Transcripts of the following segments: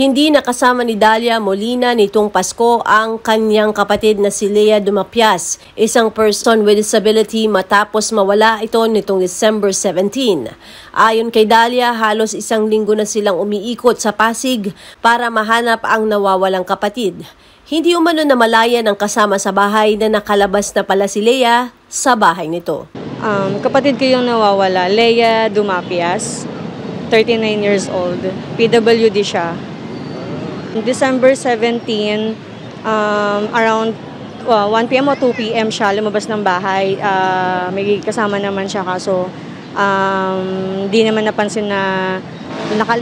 Hindi nakasama ni Dalia Molina nitong Pasko ang kanyang kapatid na si Lea Dumapias, isang person with disability matapos mawala ito nitong December 17. Ayon kay Dalia, halos isang linggo na silang umiikot sa Pasig para mahanap ang nawawalang kapatid. Hindi umano na malaya ng kasama sa bahay na nakalabas na pala si Lea sa bahay nito. Kapatid ko yung nawawala, Lea Dumapias, 39 years old, PWD siya. December 17, around 1 p.m. o 2 p.m. siya lumabas ng bahay. May kasama naman siya kaso di naman napansin na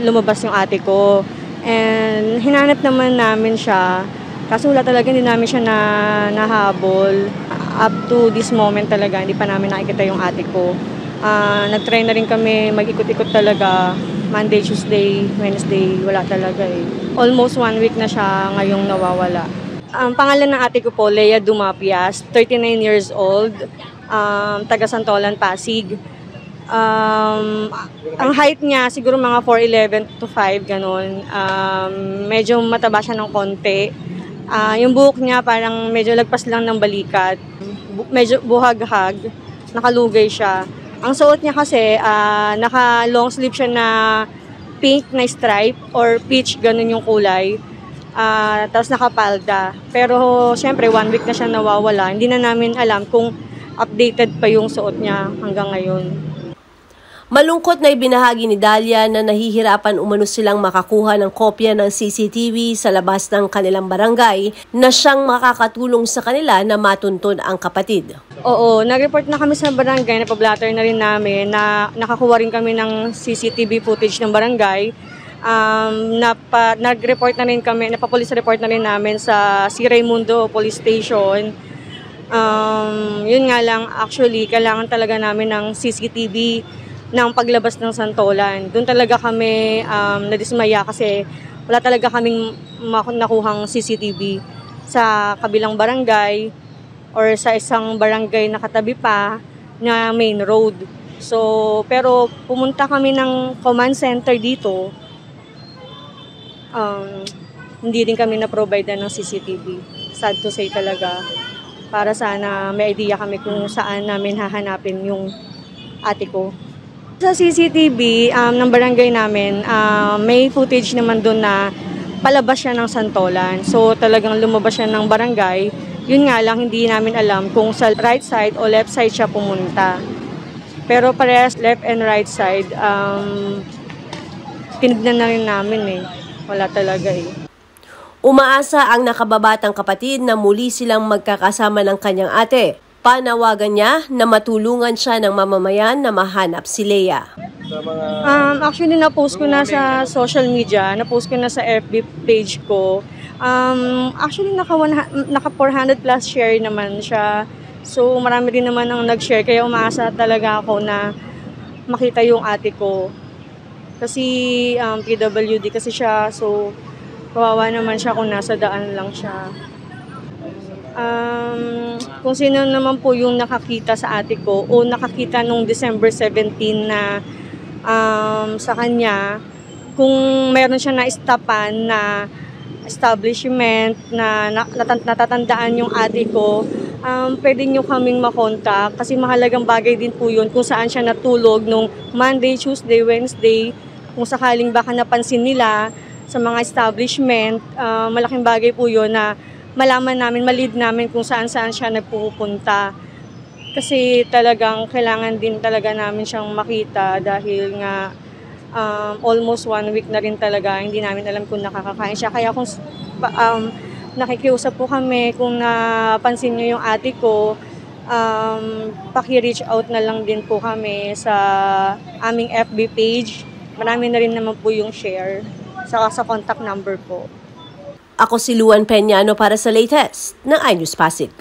lumabas yung ate ko. And hinanap naman namin siya kaso wala talaga, hindi namin siya nahabol. Up to this moment talaga, hindi pa namin nakikita yung ate ko. Nag-try na rin kami mag-ikot-ikot talaga. Monday, Tuesday, Wednesday, wala talaga eh. Almost 1 week na siya ngayong nawawala. Ang pangalan ng ate ko po, Lea Dumapias, 39 years old, taga Santolan, Pasig. Ang height niya, siguro mga 4'11" to 5", ganun. Medyo mataba siya ng konti. Yung buhok niya parang medyo lagpas lang ng balikat. Medyo buhag-hag, nakalugay siya. Ang suot niya kasi, naka-long sleeve siya na pink na stripe or peach, ganun yung kulay. Tapos nakapalda. Pero syempre, 1 week na siya nawawala. Hindi na namin alam kung updated pa yung suot niya hanggang ngayon. Malungkot na ibinahagi ni Dalia na nahihirapan umano silang makakuha ng kopya ng CCTV sa labas ng kanilang barangay na siyang makakatulong sa kanila na matuntun ang kapatid. Oo, nag-report na kami sa barangay, napablatter na rin namin na nakakuha rin kami ng CCTV footage ng barangay. Nag-report na rin kami, napapolice report na rin namin sa Si Raimundo Police Station. Yun nga lang, actually, kailangan talaga namin ng CCTV ng paglabas ng Santolan. Doon talaga kami nadismaya kasi wala talaga kaming nakuhang CCTV sa kabilang barangay or sa isang barangay na katabi pa na main road. So, pero pumunta kami ng command center dito, hindi din kami na-provide ng CCTV. Sad to say talaga. Para sana may idea kami kung saan namin hahanapin yung ate ko. Sa CCTV ng barangay namin, may footage naman doon na palabas siya ng Santolan. So talagang lumabas siya ng barangay. Yun nga lang, hindi namin alam kung sa right side o left side siya pumunta. Pero parehas left and right side, tinignan na rin namin eh. Wala talaga eh. Umaasa ang nakababatang kapatid na muli silang magkakasama ng kanyang ate. Panawagan niya na matulungan siya ng mamamayan na mahanap si Lea. Actually, na-post ko na sa social media, na-post ko na sa FB page ko. Actually, naka 400 plus share naman siya. So, marami din naman ang nag-share. Kaya umaasa talaga ako na makita yung ate ko. Kasi PWD kasi siya. So, kawawa naman siya kung nasa daan lang siya. Kung sino naman po yung nakakita sa ate ko o nakakita nung December 17 na sa kanya, kung meron siya na-stopan na establishment na natatandaan yung ate ko, pwede nyo kaming makontak kasi mahalagang bagay din po yun kung saan siya natulog nung Monday, Tuesday, Wednesday. Kung sakaling baka napansin nila sa mga establishment, malaking bagay po yun na malaman namin, malid namin kung saan-saan siya nagpupunta. Kasi talagang kailangan din talaga namin siyang makita dahil nga almost 1 week na rin talaga, hindi namin alam kung nakakakain siya. Kaya kung nakikiusap po kami, kung napansin niyo yung ate ko, paki-reach out na lang din po kami sa aming FB page. Marami na rin naman po yung share sa contact number po. Ako si Luan Peñano para sa latest ng iNews Pasig.